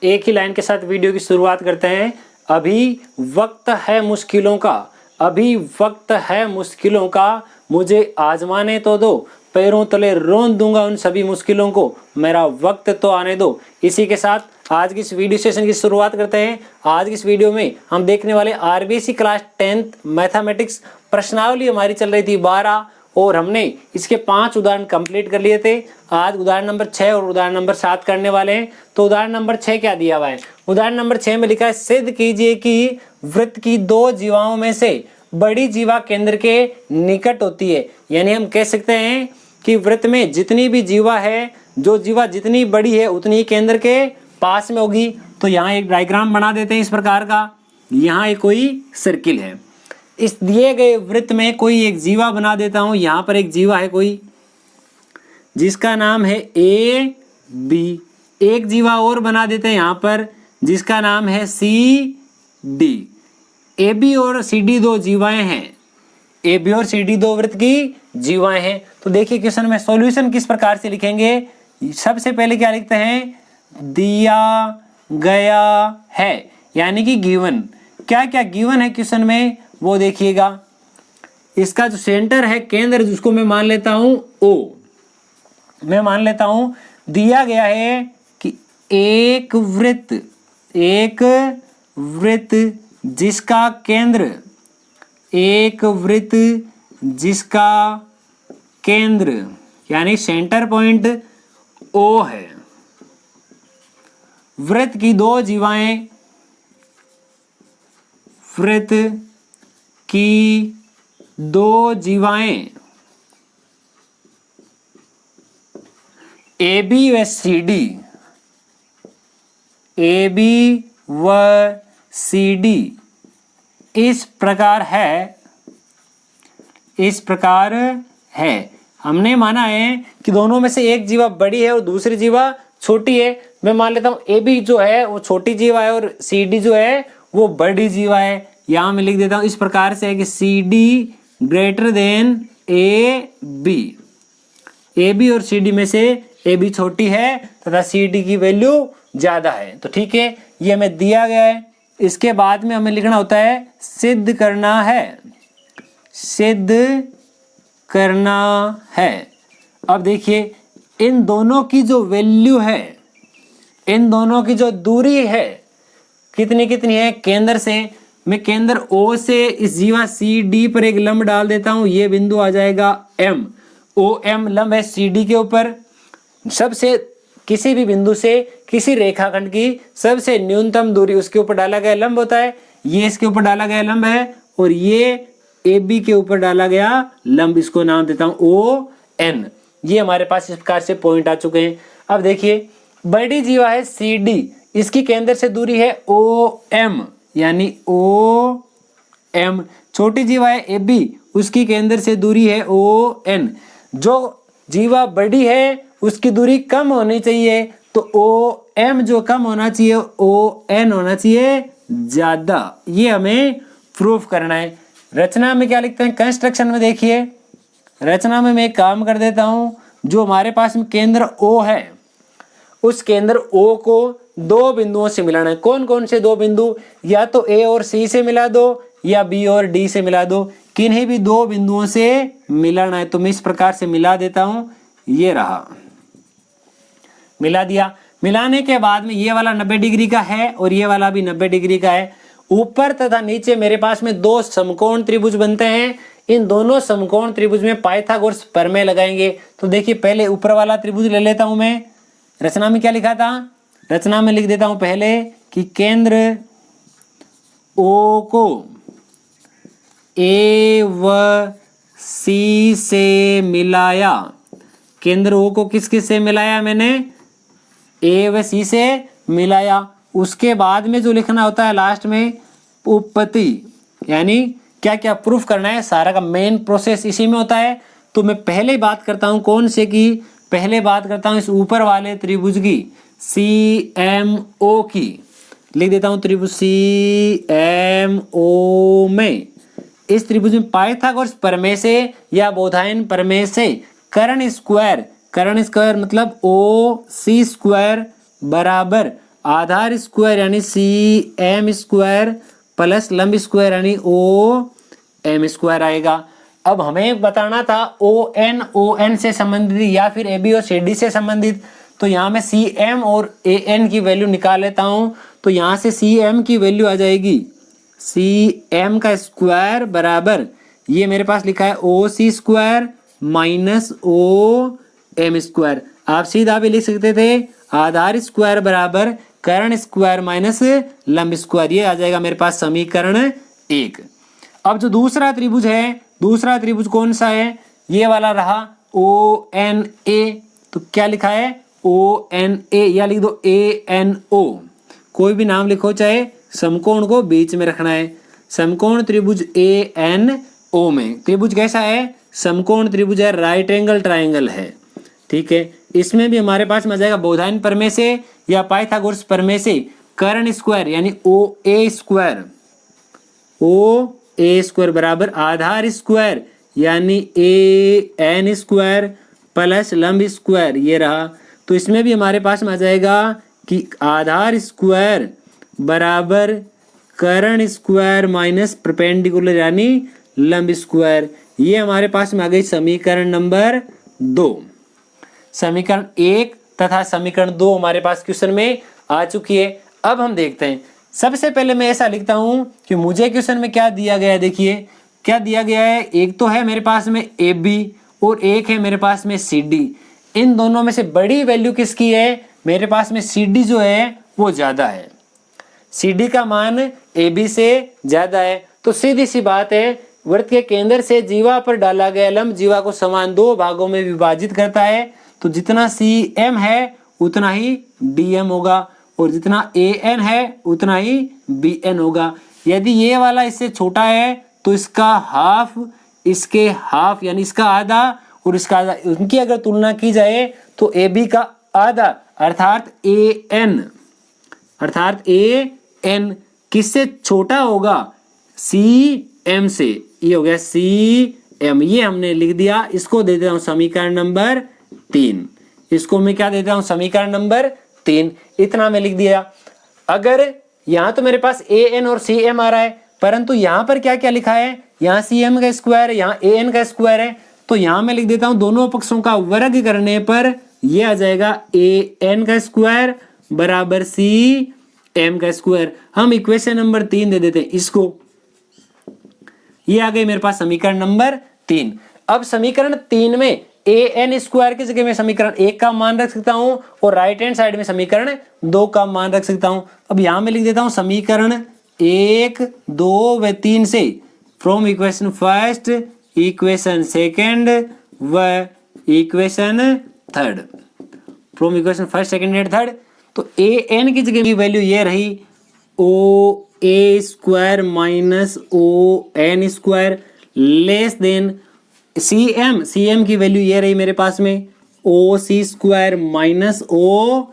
एक ही लाइन के साथ वीडियो की शुरुआत करते हैं। अभी वक्त है मुश्किलों का, अभी वक्त है मुश्किलों का, मुझे आजमाने तो दो, पैरों तले रोन दूंगा उन सभी मुश्किलों को, मेरा वक्त तो आने दो। इसी के साथ आज की इस वीडियो सेशन की शुरुआत करते हैं। आज की इस वीडियो में हम देखने वाले आरबीएससी क्लास 10th मैथमेटिक्स प्रश्नावली हमारी चल रही थी 12 और हमने इसके 5 उदाहरण कंप्लीट कर लिए थे। आज उदाहरण नंबर 6 और उदाहरण नंबर 7 करने वाले हैं। तो उदाहरण नंबर 6 क्या दिया हुआ है? उदाहरण नंबर 6 में लिखा है सिद्ध कीजिए कि वृत्त की दो जीवाओं में से बड़ी जीवा केंद्र के निकट होती है। यानी हम कह सकते हैं कि वृत्त में जितनी भी जीवा है, जो जीवा जितनी बड़ी है उतनी ही केंद्र के पास में होगी। तो यहाँ एक डायग्राम बना देते हैं इस प्रकार का। यहाँ एक कोई सर्किल है, इस दिए गए वृत्त में कोई एक जीवा बना देता हूं। यहाँ पर एक जीवा है कोई जिसका नाम है ए बी, एक जीवा और बना देते हैं यहाँ पर जिसका नाम है सी डी। ए बी और सी डी दो जीवाएं हैं, ए बी और सी डी दो वृत्त की जीवाएं हैं। तो देखिए क्वेश्चन में सॉल्यूशन किस प्रकार से लिखेंगे। सबसे पहले क्या लिखते हैं? दिया गया है, यानी कि गिवन। क्या क्या गिवन है क्वेश्चन में वो देखिएगा। इसका जो सेंटर है, केंद्र, जिसको मैं मान लेता हूं ओ, मैं मान लेता हूं दिया गया है कि एक वृत्त जिसका केंद्र, एक वृत्त जिसका केंद्र यानी सेंटर पॉइंट ओ है। वृत्त की दो जीवाएं, वृत्त की दो जीवाएं ए बी व सी डी, ए बी व सी डी इस प्रकार है। हमने माना है कि दोनों में से एक जीवा बड़ी है और दूसरी जीवा छोटी है। मैं मान लेता हूं ए बी जो है वो छोटी जीवा है और सी डी जो है वो बड़ी जीवा है। यहां मैं लिख देता हूं इस प्रकार से कि C D greater than A B. A B और सी डी में से ए बी छोटी है तथा सी डी की वैल्यू ज्यादा है। तो ठीक है, ये हमें दिया गया है। इसके बाद में हमें लिखना होता है सिद्ध करना है, सिद्ध करना है। अब देखिए इन दोनों की जो वैल्यू है, इन दोनों की जो दूरी है कितनी कितनी है केंद्र से। मैं केंद्र O से इस जीवा सी डी पर एक लंब डाल देता हूं। ये बिंदु आ जाएगा M, OM लंब है सी डी के ऊपर। सबसे किसी भी बिंदु से किसी रेखाखंड की सबसे न्यूनतम दूरी उसके ऊपर डाला गया लंब होता है। ये इसके ऊपर डाला गया लंब है और ये AB के ऊपर डाला गया लंब, इसको नाम देता हूं ON। ये हमारे पास इस प्रकार से पॉइंट आ चुके हैं। अब देखिए बड़ी जीवा है CD, इसकी केंद्र से दूरी है OM यानी OM। छोटी जीवा है AB, उसकी केंद्र से दूरी है ON। जो जीवा बड़ी है उसकी दूरी कम होनी चाहिए, तो OM जो कम होना चाहिए ON होना चाहिए ज्यादा। ये हमें प्रूफ करना है। रचना में क्या लिखते हैं? कंस्ट्रक्शन में देखिए, रचना में मैं एक काम कर देता हूं। जो हमारे पास में केंद्र O है, उस केंद्र O को दो बिंदुओं से मिलाना है। कौन कौन से दो बिंदु? या तो A और C से मिला दो या B और D से मिला दो, किन्हीं भी दो बिंदुओं से मिलाना है। तो मैं इस प्रकार से मिला देता हूं। ये रहा, मिला दिया। मिलाने के बाद में ये वाला 90 डिग्री का है और ये वाला भी 90 डिग्री का है। ऊपर तथा नीचे मेरे पास में दो समकोण त्रिभुज बनते हैं। इन दोनों समकोण त्रिभुज में पाइथागोरस प्रमेय लगाएंगे। तो देखिए पहले ऊपर वाला त्रिभुज ले लेता हूं मैं। रचना में क्या लिखा था? रचना में लिख देता हूं पहले कि केंद्र O को A व C से मिलाया। केंद्र O को किस किस से मिलाया मैंने? A व C से मिलाया। उसके बाद में जो लिखना होता है लास्ट में उपपत्ति, यानी क्या क्या प्रूफ करना है, सारा का मेन प्रोसेस इसी में होता है। तो मैं पहले बात करता हूं कौन से की? पहले बात करता हूं इस ऊपर वाले त्रिभुज की, CMO की। लिख देता हूं त्रिभुज CMO में। इस त्रिभुज में पाइथागोरस प्रमेय से या बोधायन प्रमेय से कर्ण स्क्वायर मतलब OC स्क्वायर बराबर आधार स्क्वायर यानी सी एम स्क्वायर प्लस लंब स्क्वायर यानी ओ एम स्क्वायर आएगा। अब हमें बताना था ओ एन से संबंधित या फिर ए बी और सी डी से संबंधित, तो यहाँ मैं सी एम और ए एन की वैल्यू निकाल लेता हूँ। तो यहाँ से सी एम की वैल्यू आ जाएगी सी एम का स्क्वायर बराबर, ये मेरे पास लिखा है O C square minus O M square. आप सीधा भी लिख सकते थे आधार स्क्वायर बराबर कर्ण स्क्वायर माइनस लंब स्क्वायर, ये आ जाएगा मेरे पास समीकरण 1। अब जो दूसरा त्रिभुज है, दूसरा त्रिभुज कौन सा है, ये वाला रहा ओ एन ए। तो क्या लिखा है ओ एन ए, या लिख दो ए एन ओ, कोई भी नाम लिखो, चाहे समकोण को बीच में रखना है। समकोण त्रिभुज ए एन ओ में त्रिभुज कैसा है, समकोण त्रिभुज है, राइट एंगल ट्राइंगल है, ठीक है। इसमें भी हमारे पास में आ जाएगा बोधायन प्रमेय से या पाइथागोरस प्रमेय से कर्ण स्क्वायर यानी ओ ए स्क्वायर बराबर आधार स्क्वायर यानी ए एन स्क्वायर प्लस लंब स्क्वायर, ये रहा। तो इसमें भी हमारे पास में आ जाएगा कि आधार स्क्वायर बराबर कर्ण स्क्वायर माइनस परपेंडिकुलर यानी लंब स्क्वायर, ये हमारे पास में आ गई समीकरण नंबर 2। समीकरण 1 तथा समीकरण 2 हमारे पास क्वेश्चन में आ चुकी है। अब हम देखते हैं, सबसे पहले मैं ऐसा लिखता हूं कि मुझे क्वेश्चन में क्या दिया गया है। देखिए क्या दिया गया है, एक तो है मेरे पास में ए बी और एक है मेरे पास में सी डी। इन दोनों में से बड़ी वैल्यू किसकी है, मेरे पास में सी डी जो है वो ज्यादा है, सी डी का मान ए बी से ज्यादा है। तो सीधी सी बात है, वृत्त के केंद्र से जीवा पर डाला गया लंब जीवा को समान 2 भागों में विभाजित करता है। तो जितना सी एम है उतना ही डी एम होगा और जितना ए एन है उतना ही बी एन होगा। यदि ये वाला इससे छोटा है तो इसका हाफ, इसके हाफ यानी इसका आधा और इसका आधा, उनकी अगर तुलना की जाए तो ए बी का आधा अर्थात ए एन किससे छोटा होगा, सी एम से। ये हो गया सी एम, ये हमने लिख दिया। इसको दे देता हूं समीकरण नंबर 3, इसको मैं क्या देता हूं समीकरण नंबर 3, इतना मैं लिख दिया। अगर यहां तो मेरे पास ए एन और सी एम आ रहा है, परंतु यहां पर क्या क्या लिखा है, यहाँ सी एम का स्क्वायर है, यहाँ ए एन का स्क्वायर है। तो यहां मैं लिख देता हूं दोनों पक्षों का वर्ग करने पर ये आ जाएगा ए एन का स्क्वायर बराबर सी एम का स्क्वायर। हम इक्वेशन नंबर 3 दे देते हैं इसको, ये आ गई मेरे पास समीकरण नंबर 3। अब समीकरण 3 में ए एन स्क्वायर की जगह मैं समीकरण 1 का मान रख सकता हूं और राइट हैंड साइड में समीकरण 2 का मान रख सकता हूं। अब यहां मैं लिख देता हूं समीकरण 1, 2 व 3 से from equation first, equation second व equation third, from equation first, second and third. तो ए एन की जगह की वैल्यू ये रही O A square minus O N square less than C M की वैल्यू ये रही मेरे पास में O C square minus O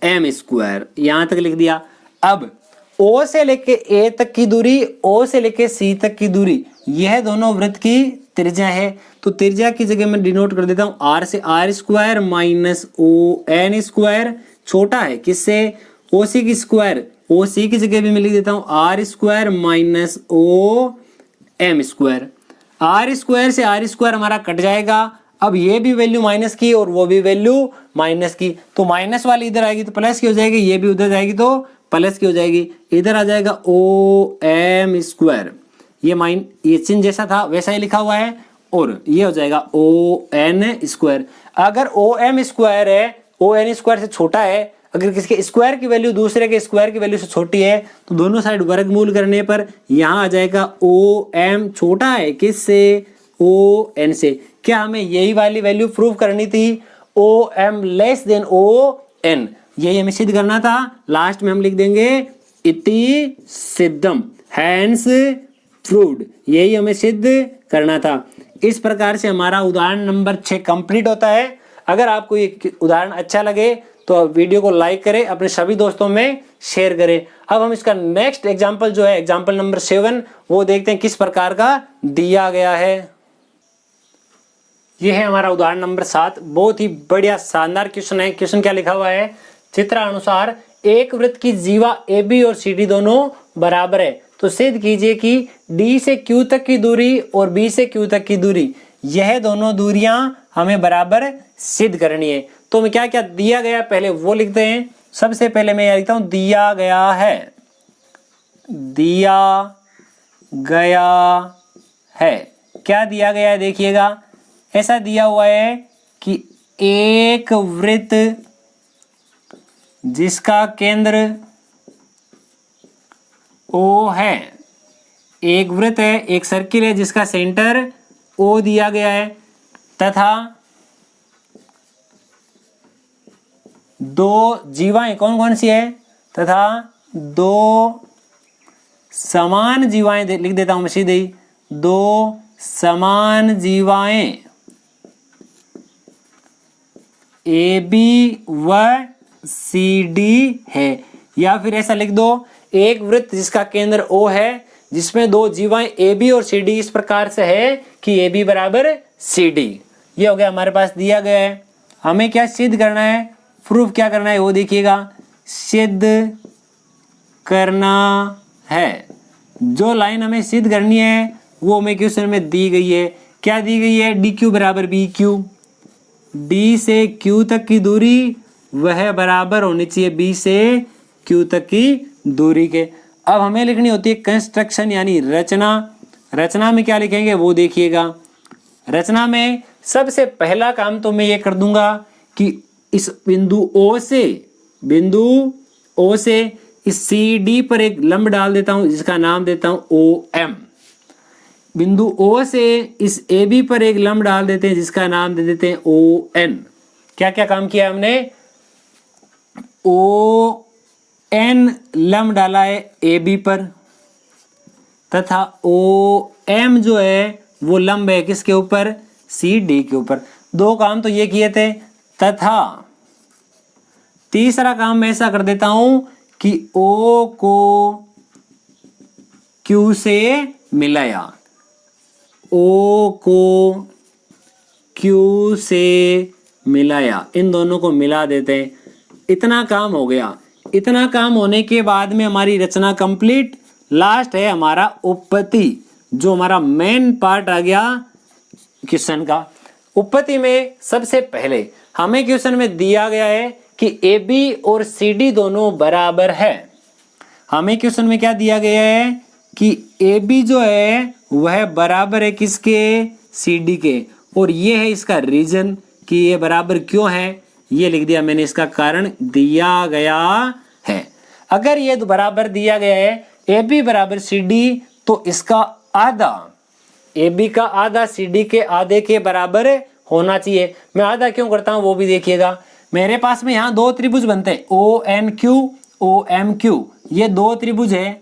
M square, यहां तक लिख दिया। अब ओ से लेके ए तक की दूरी, ओ से लेके सी तक की दूरी, यह दोनों वृत्त की त्रिज्या है। तो त्रिज्या की जगह मैं डिनोट कर देता हूं आर से, R square minus O N square छोटा है किससे, ओ सी की स्क्वायर, ओ सी की जगह भी मैं लिख देता हूं R square minus O M square. R square से आर स्क्वायर हमारा कट जाएगा। अब ये भी वैल्यू माइनस की और वो भी वैल्यू माइनस की, तो माइनस वाली इधर आएगी तो प्लस की हो जाएगी, ये भी उधर जाएगी तो प्लस की हो जाएगी। इधर आ जाएगा ओ एम स्क्वायर, ये चिन्ह जैसा था वैसा ही लिखा हुआ है, और ये हो जाएगा ओ एन स्क्वायर। अगर ओ एम स्क्वायर है, ओ एन स्क्वायर से छोटा है, अगर किसी के स्क्वायर की वैल्यू दूसरे के स्क्वायर की वैल्यू से छोटी है तो दोनों साइड वर्गमूल करने पर यहाँ आ जाएगा ओ एम छोटा है किससे, ओ एन से। क्या हमें यही वाली वैल्यू प्रूव करनी थी, O M less than O N, यही हमें सिद्ध करना था। लास्ट में हम लिख देंगे इति सिद्धम, हैंस प्रूव्ड, यही हमें सिद्ध करना था। इस प्रकार से हमारा उदाहरण नंबर 6 कंप्लीट होता है। अगर आपको ये उदाहरण अच्छा लगे तो वीडियो को लाइक करें, अपने सभी दोस्तों में शेयर करें। अब हम इसका नेक्स्ट एग्जाम्पल जो है एग्जाम्पल नंबर 7 वो देखते हैं किस प्रकार का दिया गया है। ये है हमारा उदाहरण नंबर 7, बहुत ही बढ़िया शानदार क्वेश्चन है। क्वेश्चन क्या लिखा हुआ है, चित्रानुसार एक वृत्त की जीवा ए बी और सी डी दोनों बराबर है, तो सिद्ध कीजिए कि डी से क्यू तक की दूरी और बी से क्यू तक की दूरी, यह दोनों दूरियां हमें बराबर सिद्ध करनी है। तो मैं क्या क्या दिया गया पहले वो लिखते हैं। सबसे पहले मैं लिखता हूं दिया गया है, दिया गया है। क्या दिया गया है देखिएगा, ऐसा दिया हुआ है कि एक वृत्त जिसका केंद्र O है, एक वृत्त है, एक सर्किल है जिसका सेंटर O दिया गया है, तथा दो जीवाएं कौन कौन सी है, तथा दो समान जीवाएं लिख देता हूं मैं सीधे ही, दो समान जीवाएं ए बी व सी डी है। या फिर ऐसा लिख दो, एक वृत्त जिसका केंद्र O है जिसमें दो जीवाएं ए बी और सी डी इस प्रकार से है कि ए बी बराबर सी डी। ये हो गया हमारे पास दिया गया है। हमें क्या सिद्ध करना है, प्रूफ क्या करना है वो देखिएगा, सिद्ध करना है। जो लाइन हमें सिद्ध करनी है वो हमें क्वेश्चन में दी गई है। क्या दी गई है, डी क्यू बराबर बी क्यू, डी से क्यू तक की दूरी वह बराबर होनी चाहिए बी से क्यू तक की दूरी के। अब हमें लिखनी होती है कंस्ट्रक्शन यानी रचना। रचना में क्या लिखेंगे वो देखिएगा। रचना में सबसे पहला काम तो मैं ये कर दूंगा कि इस बिंदु O से इस सी डी पर एक लंब डाल देता हूं जिसका नाम देता हूं ओ एम। बिंदु O से इस ए बी पर एक लंब डाल देते हैं जिसका नाम दे देते हैं ओ एन। क्या क्या काम किया हमने, ओ एन लंब डाला है ए बी पर, तथा ओ एम जो है वो लंब है किसके ऊपर, सी डी के ऊपर। दो काम तो ये किए थे, तथा तीसरा काम मैं ऐसा कर देता हूं कि O को Q से मिलाया, O को Q से मिलाया, इन दोनों को मिला देते हैं। इतना काम हो गया। इतना काम होने के बाद में हमारी रचना कंप्लीट। लास्ट है हमारा उपपत्ति, जो हमारा मेन पार्ट आ गया क्वेश्चन का। उपपत्ति में सबसे पहले हमें क्वेश्चन में दिया गया है कि ए बी और सी डी दोनों बराबर है। हमें क्वेश्चन में क्या दिया गया है कि ए बी जो है वह बराबर है किसके, सी डी के, और ये है इसका रीजन कि ये बराबर क्यों है, ये लिख दिया मैंने, इसका कारण दिया गया है। अगर ये बराबर दिया गया है ए बी बराबर सी डी, तो इसका आधा, ए बी का आधा सी डी के आधे के बराबर होना चाहिए। मैं आधा क्यों करता हूं वो भी देखिएगा। मेरे पास में यहाँ दो त्रिभुज बनते हैं, O N Q O M Q, ये दो त्रिभुज है।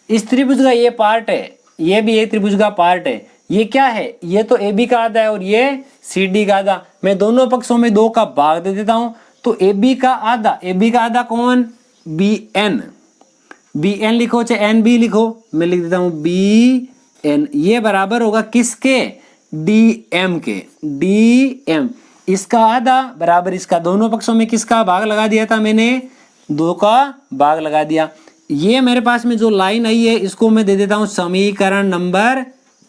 इस त्रिभुज का ये पार्ट है, ये भी एक त्रिभुज का पार्ट है। ये क्या है, ये तो ए बी का आधा है और ये सी डी का आधा। मैं दोनों पक्षों में दो का भाग दे देता हूं, तो ए बी का आधा, ए बी का आधा कौन, बी एन, बी एन लिखो चाहे एन बी लिखो, मैं लिख देता हूं बी एन। ये बराबर होगा किसके, डी एम के, डी एम। इसका आधा बराबर इसका, दोनों पक्षों में किसका भाग लगा दिया था मैंने, दो का भाग लगा दिया। ये मेरे पास में जो लाइन आई है इसको मैं दे देता हूं समीकरण नंबर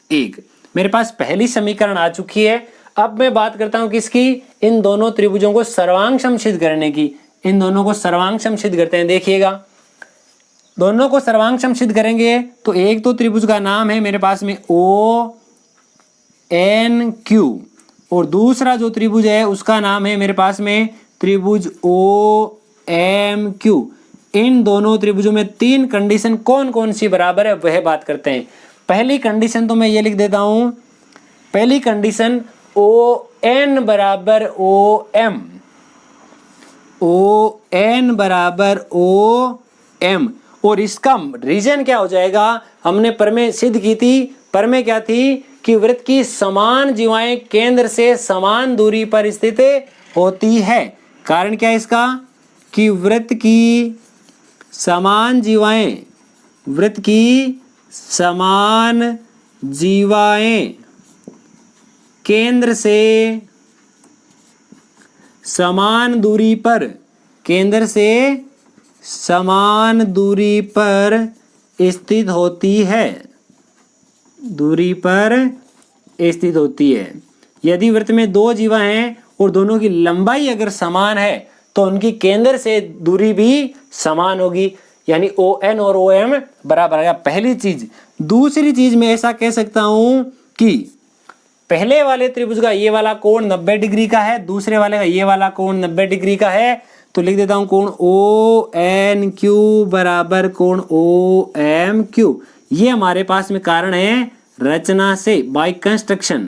1। मेरे पास पहली समीकरण आ चुकी है। अब मैं बात करता हूं किसकी, इन दोनों त्रिभुजों को सर्वांग सिद्ध करने की। इन दोनों को सर्वांग सिद्ध करते हैं। देखिएगा, दोनों को सर्वांग सिद्ध करेंगे तो एक तो त्रिभुज का नाम है मेरे पास में ओ एन क्यू, और दूसरा जो त्रिभुज है उसका नाम है मेरे पास में त्रिभुज ओ एम क्यू। इन दोनों त्रिभुजों में तीन कंडीशन कौन कौन सी बराबर है वह बात करते हैं। पहली कंडीशन तो मैं ये लिख देता हूं, पहली कंडीशन ओ एन बराबर ओ एम, ओ एन बराबर ओ एम। और इसका रीजन क्या हो जाएगा, हमने प्रमेय सिद्ध की थी। प्रमेय क्या थी कि वृत्त की समान जीवाएं केंद्र से समान दूरी पर स्थित होती है। कारण क्या है इसका, कि वृत्त की समान जीवाएं, वृत्त की समान जीवाएं केंद्र से समान दूरी पर, केंद्र से समान दूरी पर स्थित होती है, दूरी पर स्थित होती है। यदि वृत्त में दो जीवा हैं और दोनों की लंबाई अगर समान है तो उनकी केंद्र से दूरी भी समान होगी, यानी ON और OM बराबर आएगा, पहली चीज। दूसरी चीज मैं ऐसा कह सकता हूं कि पहले वाले त्रिभुज का ये वाला कोण 90 डिग्री का है, दूसरे वाले का ये वाला कोण 90 डिग्री का है, तो लिख देता हूं कोण ONQ बराबर कोण OMQ। ये हमारे पास में कारण है रचना से, बाय कंस्ट्रक्शन।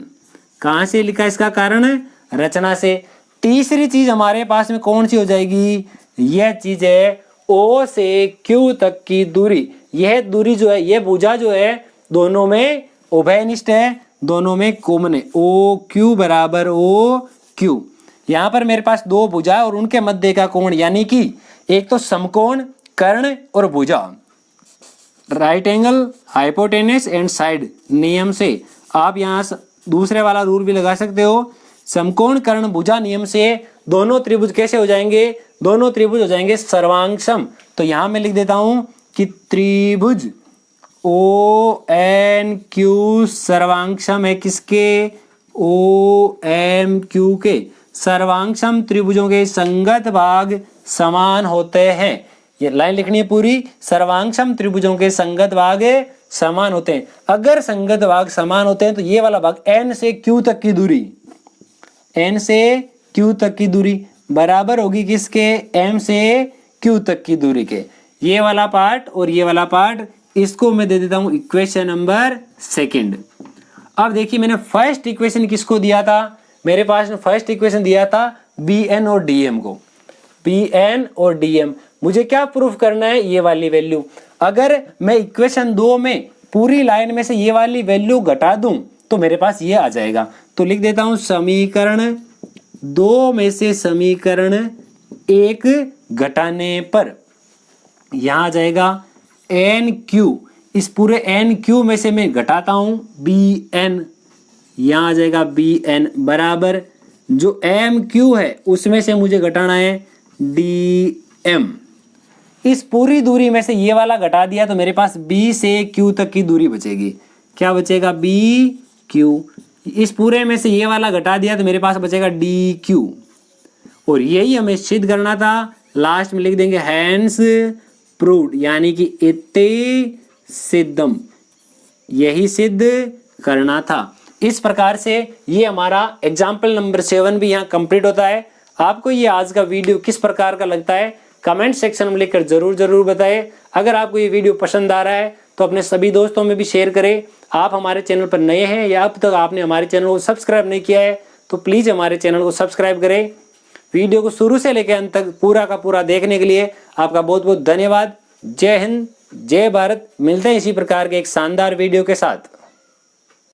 कहां से लिखा इसका कारण है? रचना से। तीसरी चीज हमारे पास में कौन सी हो जाएगी? यह चीज है O से Q तक की दूरी। यह दूरी जो है, यह भुजा जो है दोनों में उभयनिष्ठ है, दोनों में कॉमन है। OQ बराबर OQ। यहां पर मेरे पास दो भुजा और उनके मध्य का कोण, यानी कि एक तो समकोण कर्ण और भुजा, right angle hypotenuse and side नियम से आप यहां दूसरे वाला रूल भी लगा सकते हो। समकोण कर्ण भुजा नियम से दोनों त्रिभुज कैसे हो जाएंगे? दोनों त्रिभुज हो जाएंगे सर्वांगसम। तो यहां मैं लिख देता हूं कि त्रिभुज ONQ सर्वांगसम है किसके? OMQ के। सर्वांगसम त्रिभुजों के संगत भाग समान होते हैं। ये लाइन लिखनी है पूरी। सर्वांगसम त्रिभुजों के संगत भाग समान होते हैं। अगर संगत भाग समान होते हैं तो ये वाला भाग N से Q तक की दूरी, N से Q तक की दूरी बराबर होगी किसके? M से Q तक की दूरी के। ये वाला पार्ट और ये वाला पार्ट, इसको मैं दे देता हूं इक्वेशन नंबर 2। अब देखिए मैंने फर्स्ट इक्वेशन किसको दिया था? मेरे पास फर्स्ट इक्वेशन दिया था BN और DM को। BN और DM मुझे क्या प्रूफ करना है? ये वाली वैल्यू। अगर मैं इक्वेशन 2 में पूरी लाइन में से ये वाली वैल्यू घटा दूं तो मेरे पास ये आ जाएगा। तो लिख देता हूं समीकरण 2 में से समीकरण 1 घटाने पर यहां आ जाएगा NQ। इस पूरे NQ में से मैं घटाता हूं BN, यहां आ जाएगा BN बराबर जो MQ है उसमें से मुझे घटाना है DM। इस पूरी दूरी में से ये वाला घटा दिया तो मेरे पास B से Q तक की दूरी बचेगी। क्या बचेगा? BQ। इस पूरे में से ये वाला घटा दिया तो मेरे पास बचेगा DQ। और यही हमें सिद्ध करना था। लास्ट में लिख देंगे हैंस प्रूव्ड, यानी कि इति सिद्धम, यही सिद्ध करना था। इस प्रकार से ये हमारा एग्जाम्पल नंबर 7 भी यहाँ कंप्लीट होता है। आपको ये आज का वीडियो किस प्रकार का लगता है कमेंट सेक्शन में लिखकर जरूर बताएं। अगर आपको ये वीडियो पसंद आ रहा है तो अपने सभी दोस्तों में भी शेयर करें। आप हमारे चैनल पर नए हैं या अब तक आपने हमारे चैनल को सब्सक्राइब नहीं किया है तो प्लीज़ हमारे चैनल को सब्सक्राइब करें। वीडियो को शुरू से लेकर अंत तक पूरा का पूरा देखने के लिए आपका बहुत बहुत धन्यवाद। जय हिंद, जय भारत। मिलते हैं इसी प्रकार के एक शानदार वीडियो के साथ।